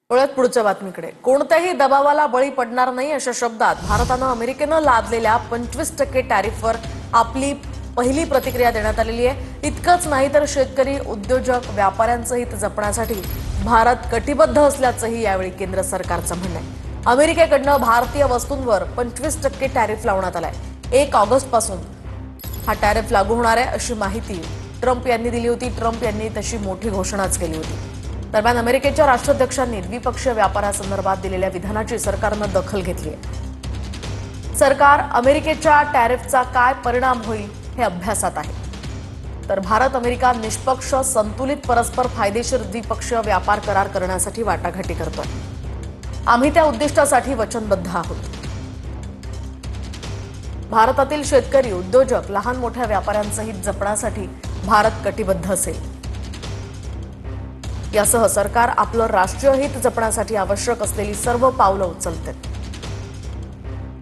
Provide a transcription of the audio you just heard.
वळत पुढच्या बातमीकडे। कोणत्याही दबावाला बळी पडणार नाही अशा शब्दात भारतानं अमेरिकेनं लादलेल्या 25% टॅरिफवर आपली पहिली प्रतिक्रिया देण्यात आलेली आहे। इतकंच नाही तर शेतकरी, उद्योजक, व्यापाऱ्यांचं हित जपण्यासाठी भारत कटिबद्ध असल्याचंही यावेळी केंद्र सरकारचं म्हणणं आहे। अमेरिकेकडनं भारतीय वस्तूंवर 25% टॅरिफ लावण्यात आलाय। 1 ऑगस्टपासून हा टॅरिफ लागू होणार आहे अशी माहिती ट्रम्प यांनी दिली होती। ट्रम्प यांनी तशी मोठी घोषणाच केली होती। दरम्यान अमेरिकेच्या राष्ट्राध्यक्षांनी द्विपक्षीय व्यापारासंदर्भात दिलेल्या विधानाची सरकारनं दखल घेतली आहे। सरकार अमेरिकेच्या टॅरिफचा काय परिणाम होईल हे अभ्यासात आहे। तर भारत अमेरिका निष्पक्ष, संतुलित, परस्पर फायदेशीर द्विपक्षीय व्यापार करार करण्यासाठी वाटाघाटी करतोय। आम्ही त्या उद्दिष्टासाठी वचनबद्ध आहोत। भारतातील शेतकरी, उद्योजक, लहान मोठ्या व्यापाऱ्यांचं हित जपण्यासाठी भारत कटिबद्ध असेल। यासह सरकार आपलं राष्ट्रीय हित जपण्यासाठी आवश्यक असलेली सर्व पावलं उचलते।